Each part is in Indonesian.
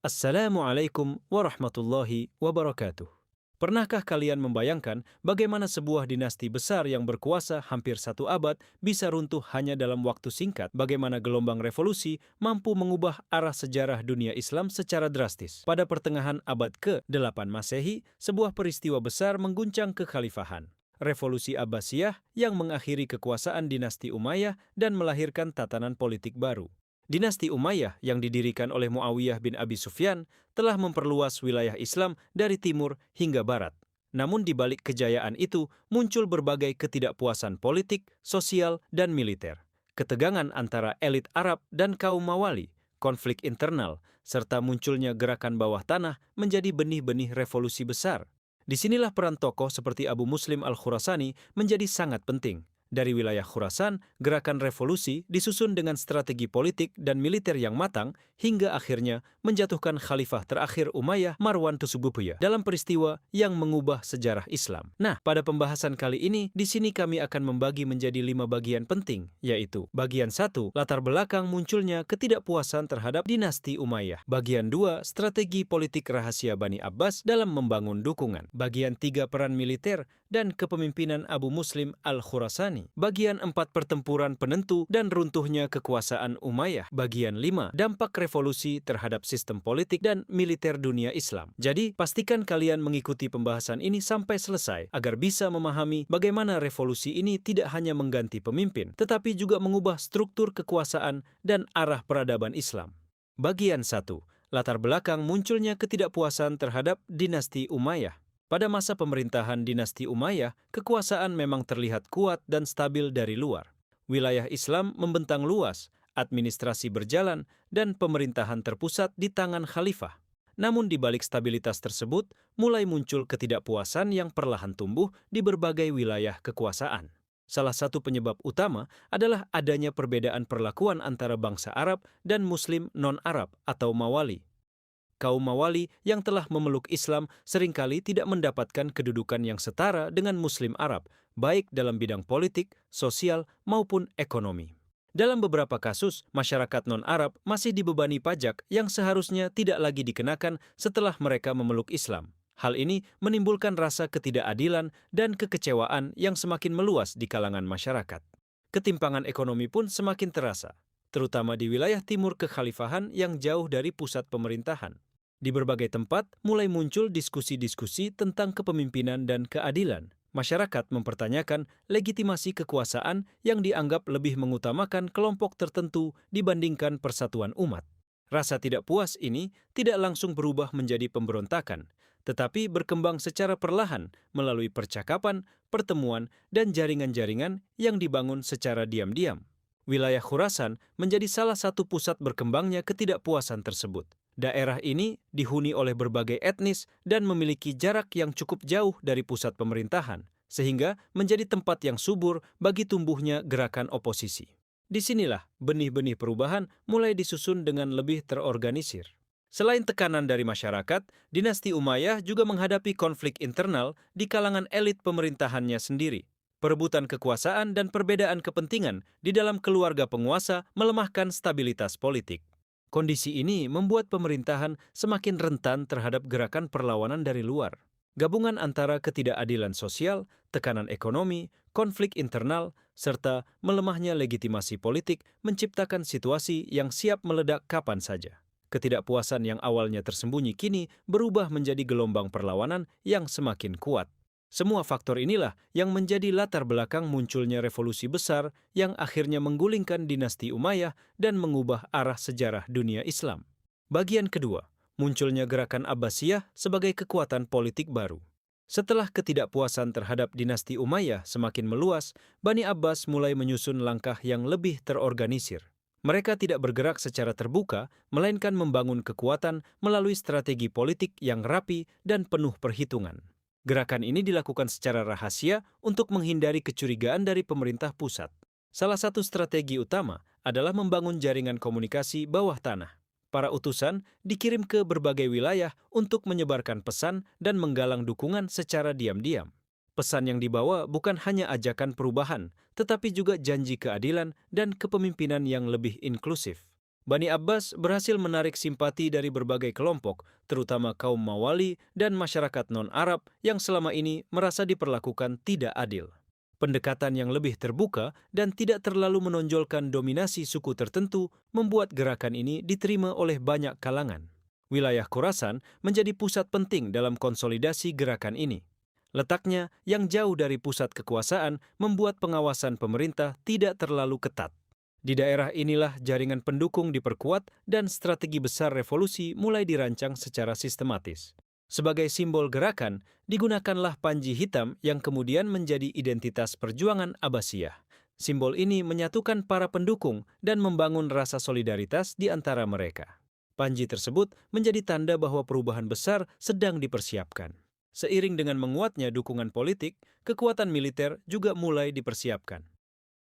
Assalamualaikum warahmatullahi wabarakatuh. Pernahkah kalian membayangkan bagaimana sebuah dinasti besar yang berkuasa hampir satu abad bisa runtuh hanya dalam waktu singkat? Bagaimana gelombang revolusi mampu mengubah arah sejarah dunia Islam secara drastis? Pada pertengahan abad ke-8 Masehi, sebuah peristiwa besar mengguncang kekhalifahan. Revolusi Abbasiyah yang mengakhiri kekuasaan dinasti Umayyah dan melahirkan tatanan politik baru. Dinasti Umayyah yang didirikan oleh Muawiyah bin Abi Sufyan telah memperluas wilayah Islam dari timur hingga barat. Namun di balik kejayaan itu muncul berbagai ketidakpuasan politik, sosial, dan militer. Ketegangan antara elit Arab dan kaum Mawali, konflik internal, serta munculnya gerakan bawah tanah menjadi benih-benih revolusi besar. Disinilah peran tokoh seperti Abu Muslim al-Khurasani menjadi sangat penting. Dari wilayah Khurasan, gerakan revolusi disusun dengan strategi politik dan militer yang matang hingga akhirnya menjatuhkan khalifah terakhir Umayyah Marwan Tusubupuyah dalam peristiwa yang mengubah sejarah Islam. Nah, pada pembahasan kali ini, di sini kami akan membagi menjadi 5 bagian penting, yaitu bagian 1, latar belakang munculnya ketidakpuasan terhadap dinasti Umayyah. Bagian 2, strategi politik rahasia Bani Abbas dalam membangun dukungan. Bagian 3, peran militer dan kepemimpinan Abu Muslim al-Khurasani. Bagian 4, pertempuran penentu dan runtuhnya kekuasaan Umayyah. Bagian 5, dampak revolusi terhadap sistem politik dan militer dunia Islam. Jadi, pastikan kalian mengikuti pembahasan ini sampai selesai agar bisa memahami bagaimana revolusi ini tidak hanya mengganti pemimpin, tetapi juga mengubah struktur kekuasaan dan arah peradaban Islam. Bagian 1, latar belakang munculnya ketidakpuasan terhadap dinasti Umayyah. Pada masa pemerintahan dinasti Umayyah, kekuasaan memang terlihat kuat dan stabil dari luar. Wilayah Islam membentang luas, administrasi berjalan, dan pemerintahan terpusat di tangan khalifah. Namun di balik stabilitas tersebut, mulai muncul ketidakpuasan yang perlahan tumbuh di berbagai wilayah kekuasaan. Salah satu penyebab utama adalah adanya perbedaan perlakuan antara bangsa Arab dan Muslim non-Arab atau Mawali. Kaum Mawali yang telah memeluk Islam seringkali tidak mendapatkan kedudukan yang setara dengan Muslim Arab, baik dalam bidang politik, sosial, maupun ekonomi. Dalam beberapa kasus, masyarakat non-Arab masih dibebani pajak yang seharusnya tidak lagi dikenakan setelah mereka memeluk Islam. Hal ini menimbulkan rasa ketidakadilan dan kekecewaan yang semakin meluas di kalangan masyarakat. Ketimpangan ekonomi pun semakin terasa, terutama di wilayah timur kekhalifahan yang jauh dari pusat pemerintahan. Di berbagai tempat mulai muncul diskusi-diskusi tentang kepemimpinan dan keadilan. Masyarakat mempertanyakan legitimasi kekuasaan yang dianggap lebih mengutamakan kelompok tertentu dibandingkan persatuan umat. Rasa tidak puas ini tidak langsung berubah menjadi pemberontakan, tetapi berkembang secara perlahan melalui percakapan, pertemuan, dan jaringan-jaringan yang dibangun secara diam-diam. Wilayah Khurasan menjadi salah satu pusat berkembangnya ketidakpuasan tersebut. Daerah ini dihuni oleh berbagai etnis dan memiliki jarak yang cukup jauh dari pusat pemerintahan, sehingga menjadi tempat yang subur bagi tumbuhnya gerakan oposisi. Disinilah benih-benih perubahan mulai disusun dengan lebih terorganisir. Selain tekanan dari masyarakat, dinasti Umayyah juga menghadapi konflik internal di kalangan elit pemerintahannya sendiri. Perebutan kekuasaan dan perbedaan kepentingan di dalam keluarga penguasa melemahkan stabilitas politik. Kondisi ini membuat pemerintahan semakin rentan terhadap gerakan perlawanan dari luar. Gabungan antara ketidakadilan sosial, tekanan ekonomi, konflik internal, serta melemahnya legitimasi politik menciptakan situasi yang siap meledak kapan saja. Ketidakpuasan yang awalnya tersembunyi kini berubah menjadi gelombang perlawanan yang semakin kuat. Semua faktor inilah yang menjadi latar belakang munculnya revolusi besar yang akhirnya menggulingkan dinasti Umayyah dan mengubah arah sejarah dunia Islam. Bagian kedua, munculnya gerakan Abbasiyah sebagai kekuatan politik baru. Setelah ketidakpuasan terhadap dinasti Umayyah semakin meluas, Bani Abbas mulai menyusun langkah yang lebih terorganisir. Mereka tidak bergerak secara terbuka, melainkan membangun kekuatan melalui strategi politik yang rapi dan penuh perhitungan. Gerakan ini dilakukan secara rahasia untuk menghindari kecurigaan dari pemerintah pusat. Salah satu strategi utama adalah membangun jaringan komunikasi bawah tanah. Para utusan dikirim ke berbagai wilayah untuk menyebarkan pesan dan menggalang dukungan secara diam-diam. Pesan yang dibawa bukan hanya ajakan perubahan, tetapi juga janji keadilan dan kepemimpinan yang lebih inklusif. Bani Abbas berhasil menarik simpati dari berbagai kelompok, terutama kaum Mawali dan masyarakat non-Arab yang selama ini merasa diperlakukan tidak adil. Pendekatan yang lebih terbuka dan tidak terlalu menonjolkan dominasi suku tertentu membuat gerakan ini diterima oleh banyak kalangan. Wilayah Khurasan menjadi pusat penting dalam konsolidasi gerakan ini. Letaknya yang jauh dari pusat kekuasaan membuat pengawasan pemerintah tidak terlalu ketat. Di daerah inilah jaringan pendukung diperkuat dan strategi besar revolusi mulai dirancang secara sistematis. Sebagai simbol gerakan, digunakanlah panji hitam yang kemudian menjadi identitas perjuangan Abbasiyah. Simbol ini menyatukan para pendukung dan membangun rasa solidaritas di antara mereka. Panji tersebut menjadi tanda bahwa perubahan besar sedang dipersiapkan. Seiring dengan menguatnya dukungan politik, kekuatan militer juga mulai dipersiapkan.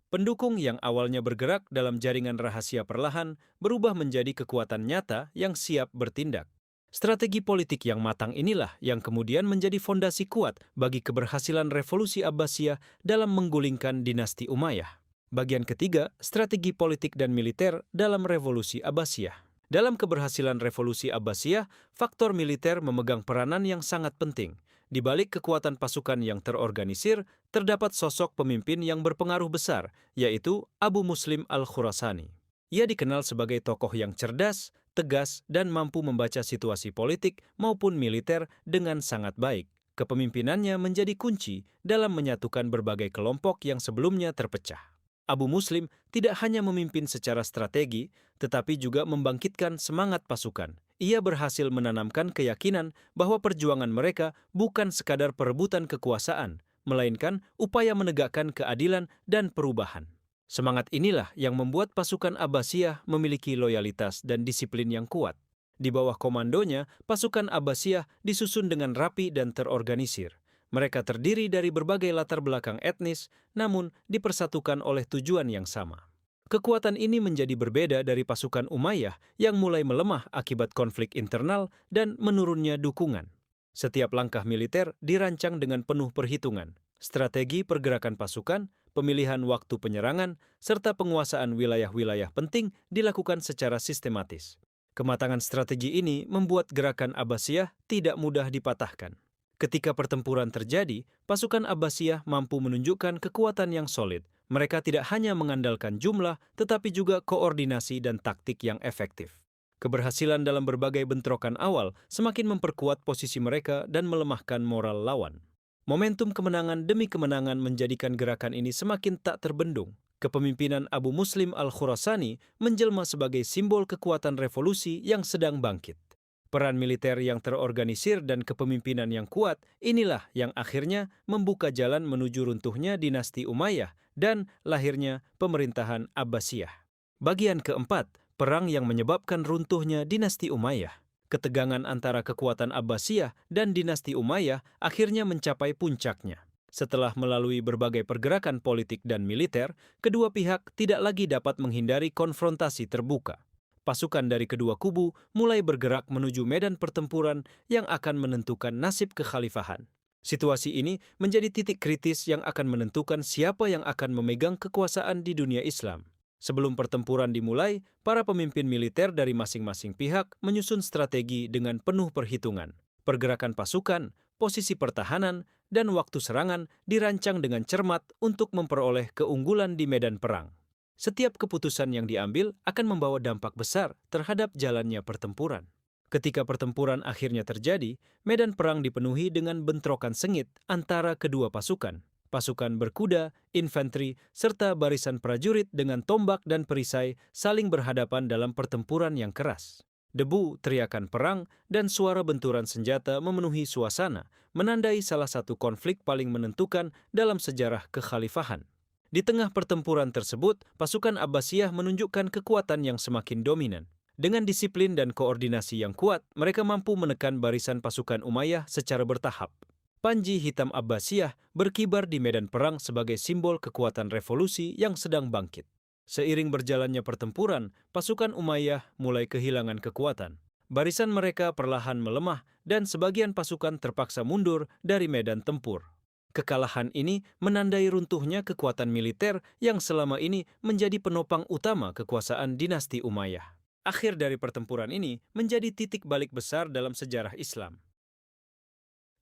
Pendukung yang awalnya bergerak dalam jaringan rahasia perlahan berubah menjadi kekuatan nyata yang siap bertindak. Strategi politik yang matang inilah yang kemudian menjadi fondasi kuat bagi keberhasilan revolusi Abbasiyah dalam menggulingkan dinasti Umayyah. Bagian ketiga, strategi politik dan militer dalam revolusi Abbasiyah. Dalam keberhasilan revolusi Abbasiyah, faktor militer memegang peranan yang sangat penting. Di balik kekuatan pasukan yang terorganisir, terdapat sosok pemimpin yang berpengaruh besar, yaitu Abu Muslim al-Khurasani. Ia dikenal sebagai tokoh yang cerdas, tegas, dan mampu membaca situasi politik maupun militer dengan sangat baik. Kepemimpinannya menjadi kunci dalam menyatukan berbagai kelompok yang sebelumnya terpecah. Abu Muslim tidak hanya memimpin secara strategi, tetapi juga membangkitkan semangat pasukan. Ia berhasil menanamkan keyakinan bahwa perjuangan mereka bukan sekadar perebutan kekuasaan, melainkan upaya menegakkan keadilan dan perubahan. Semangat inilah yang membuat pasukan Abbasiyah memiliki loyalitas dan disiplin yang kuat. Di bawah komandonya, pasukan Abbasiyah disusun dengan rapi dan terorganisir. Mereka terdiri dari berbagai latar belakang etnis, namun dipersatukan oleh tujuan yang sama. Kekuatan ini menjadi berbeda dari pasukan Umayyah yang mulai melemah akibat konflik internal dan menurunnya dukungan. Setiap langkah militer dirancang dengan penuh perhitungan. Strategi pergerakan pasukan, pemilihan waktu penyerangan, serta penguasaan wilayah-wilayah penting dilakukan secara sistematis. Kematangan strategi ini membuat gerakan Abbasiyah tidak mudah dipatahkan. Ketika pertempuran terjadi, pasukan Abbasiyah mampu menunjukkan kekuatan yang solid. Mereka tidak hanya mengandalkan jumlah, tetapi juga koordinasi dan taktik yang efektif. Keberhasilan dalam berbagai bentrokan awal semakin memperkuat posisi mereka dan melemahkan moral lawan. Momentum kemenangan demi kemenangan menjadikan gerakan ini semakin tak terbendung. Kepemimpinan Abu Muslim al-Khurasani menjelma sebagai simbol kekuatan revolusi yang sedang bangkit. Peran militer yang terorganisir dan kepemimpinan yang kuat inilah yang akhirnya membuka jalan menuju runtuhnya dinasti Umayyah dan lahirnya pemerintahan Abbasiyah. Bagian keempat, perang yang menyebabkan runtuhnya dinasti Umayyah. Ketegangan antara kekuatan Abbasiyah dan dinasti Umayyah akhirnya mencapai puncaknya. Setelah melalui berbagai pergerakan politik dan militer, kedua pihak tidak lagi dapat menghindari konfrontasi terbuka. Pasukan dari kedua kubu mulai bergerak menuju medan pertempuran yang akan menentukan nasib kekhalifahan. Situasi ini menjadi titik kritis yang akan menentukan siapa yang akan memegang kekuasaan di dunia Islam. Sebelum pertempuran dimulai, para pemimpin militer dari masing-masing pihak menyusun strategi dengan penuh perhitungan. Pergerakan pasukan, posisi pertahanan, dan waktu serangan dirancang dengan cermat untuk memperoleh keunggulan di medan perang. Setiap keputusan yang diambil akan membawa dampak besar terhadap jalannya pertempuran. Ketika pertempuran akhirnya terjadi, medan perang dipenuhi dengan bentrokan sengit antara kedua pasukan. Pasukan berkuda, infanteri, serta barisan prajurit dengan tombak dan perisai saling berhadapan dalam pertempuran yang keras. Debu, teriakan perang, dan suara benturan senjata memenuhi suasana, menandai salah satu konflik paling menentukan dalam sejarah kekhalifahan. Di tengah pertempuran tersebut, pasukan Abbasiyah menunjukkan kekuatan yang semakin dominan. Dengan disiplin dan koordinasi yang kuat, mereka mampu menekan barisan pasukan Umayyah secara bertahap. Panji hitam Abbasiyah berkibar di medan perang sebagai simbol kekuatan revolusi yang sedang bangkit. Seiring berjalannya pertempuran, pasukan Umayyah mulai kehilangan kekuatan. Barisan mereka perlahan melemah dan sebagian pasukan terpaksa mundur dari medan tempur. Kekalahan ini menandai runtuhnya kekuatan militer yang selama ini menjadi penopang utama kekuasaan dinasti Umayyah. Akhir dari pertempuran ini menjadi titik balik besar dalam sejarah Islam.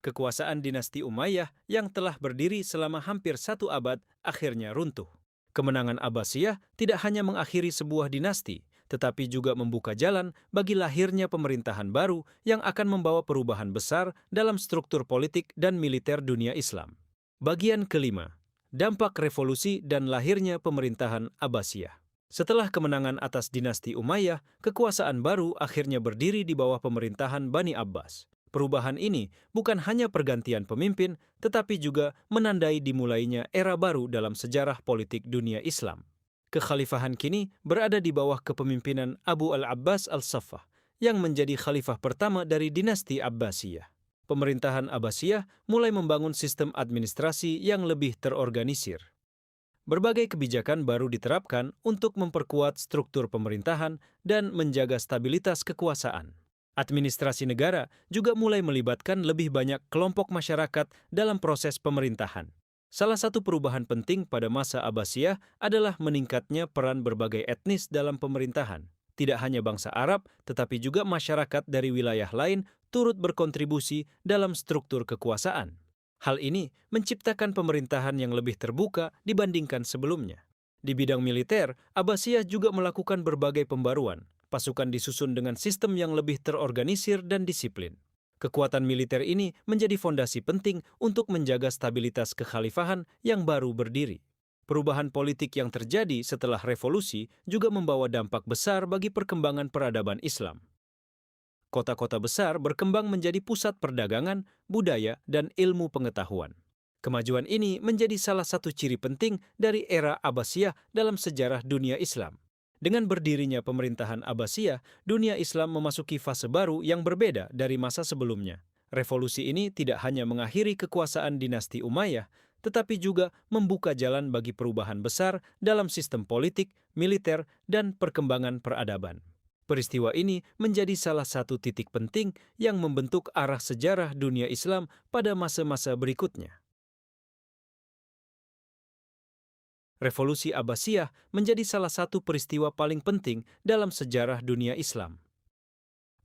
Kekuasaan dinasti Umayyah yang telah berdiri selama hampir 1 abad akhirnya runtuh. Kemenangan Abbasiyah tidak hanya mengakhiri sebuah dinasti, tetapi juga membuka jalan bagi lahirnya pemerintahan baru yang akan membawa perubahan besar dalam struktur politik dan militer dunia Islam. Bagian kelima, dampak revolusi dan lahirnya pemerintahan Abbasiyah. Setelah kemenangan atas dinasti Umayyah, kekuasaan baru akhirnya berdiri di bawah pemerintahan Bani Abbas. Perubahan ini bukan hanya pergantian pemimpin, tetapi juga menandai dimulainya era baru dalam sejarah politik dunia Islam. Kekhalifahan kini berada di bawah kepemimpinan Abu al-Abbas al-Saffah, yang menjadi khalifah pertama dari dinasti Abbasiyah. Pemerintahan Abbasiyah mulai membangun sistem administrasi yang lebih terorganisir. Berbagai kebijakan baru diterapkan untuk memperkuat struktur pemerintahan dan menjaga stabilitas kekuasaan. Administrasi negara juga mulai melibatkan lebih banyak kelompok masyarakat dalam proses pemerintahan. Salah satu perubahan penting pada masa Abbasiyah adalah meningkatnya peran berbagai etnis dalam pemerintahan. Tidak hanya bangsa Arab, tetapi juga masyarakat dari wilayah lain turut berkontribusi dalam struktur kekuasaan. Hal ini menciptakan pemerintahan yang lebih terbuka dibandingkan sebelumnya. Di bidang militer, Abbasiyah juga melakukan berbagai pembaruan. Pasukan disusun dengan sistem yang lebih terorganisir dan disiplin. Kekuatan militer ini menjadi fondasi penting untuk menjaga stabilitas kekhalifahan yang baru berdiri. Perubahan politik yang terjadi setelah revolusi juga membawa dampak besar bagi perkembangan peradaban Islam. Kota-kota besar berkembang menjadi pusat perdagangan, budaya, dan ilmu pengetahuan. Kemajuan ini menjadi salah satu ciri penting dari era Abbasiyah dalam sejarah dunia Islam. Dengan berdirinya pemerintahan Abbasiyah, dunia Islam memasuki fase baru yang berbeda dari masa sebelumnya. Revolusi ini tidak hanya mengakhiri kekuasaan dinasti Umayyah, tetapi juga membuka jalan bagi perubahan besar dalam sistem politik, militer, dan perkembangan peradaban. Peristiwa ini menjadi salah satu titik penting yang membentuk arah sejarah dunia Islam pada masa-masa berikutnya. Revolusi Abbasiyah menjadi salah satu peristiwa paling penting dalam sejarah dunia Islam.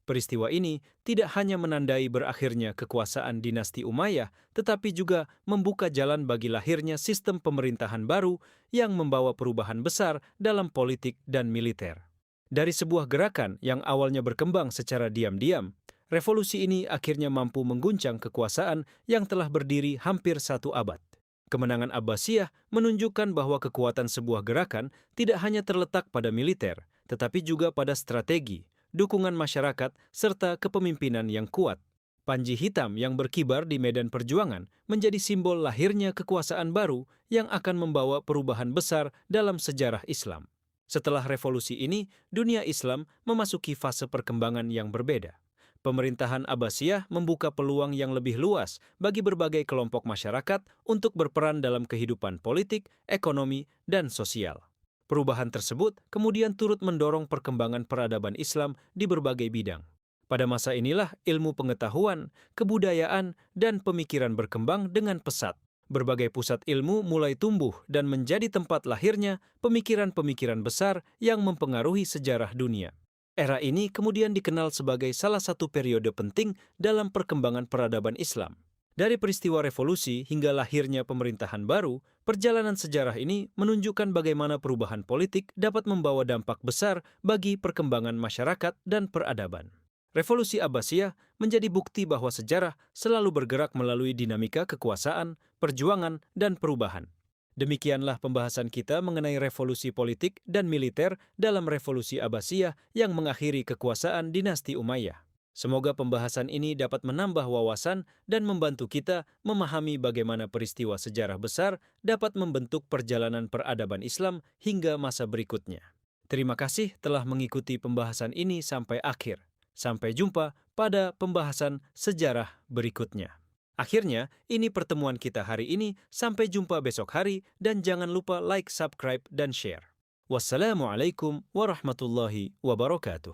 Peristiwa ini tidak hanya menandai berakhirnya kekuasaan dinasti Umayyah, tetapi juga membuka jalan bagi lahirnya sistem pemerintahan baru yang membawa perubahan besar dalam politik dan militer. Dari sebuah gerakan yang awalnya berkembang secara diam-diam, revolusi ini akhirnya mampu mengguncang kekuasaan yang telah berdiri hampir 1 abad. Kemenangan Abbasiyah menunjukkan bahwa kekuatan sebuah gerakan tidak hanya terletak pada militer, tetapi juga pada strategi, dukungan masyarakat, serta kepemimpinan yang kuat. Panji hitam yang berkibar di medan perjuangan menjadi simbol lahirnya kekuasaan baru yang akan membawa perubahan besar dalam sejarah Islam. Setelah revolusi ini, dunia Islam memasuki fase perkembangan yang berbeda. Pemerintahan Abbasiyah membuka peluang yang lebih luas bagi berbagai kelompok masyarakat untuk berperan dalam kehidupan politik, ekonomi, dan sosial. Perubahan tersebut kemudian turut mendorong perkembangan peradaban Islam di berbagai bidang. Pada masa inilah ilmu pengetahuan, kebudayaan, dan pemikiran berkembang dengan pesat. Berbagai pusat ilmu mulai tumbuh dan menjadi tempat lahirnya pemikiran-pemikiran besar yang mempengaruhi sejarah dunia. Era ini kemudian dikenal sebagai salah satu periode penting dalam perkembangan peradaban Islam. Dari peristiwa revolusi hingga lahirnya pemerintahan baru, perjalanan sejarah ini menunjukkan bagaimana perubahan politik dapat membawa dampak besar bagi perkembangan masyarakat dan peradaban. Revolusi Abbasiyah menjadi bukti bahwa sejarah selalu bergerak melalui dinamika kekuasaan, perjuangan, dan perubahan. Demikianlah pembahasan kita mengenai revolusi politik dan militer dalam revolusi Abbasiyah yang mengakhiri kekuasaan dinasti Umayyah. Semoga pembahasan ini dapat menambah wawasan dan membantu kita memahami bagaimana peristiwa sejarah besar dapat membentuk perjalanan peradaban Islam hingga masa berikutnya. Terima kasih telah mengikuti pembahasan ini sampai akhir. Sampai jumpa pada pembahasan sejarah berikutnya. Akhirnya, ini pertemuan kita hari ini. Sampai jumpa besok hari dan jangan lupa like, subscribe, dan share. Wassalamualaikum warahmatullahi wabarakatuh.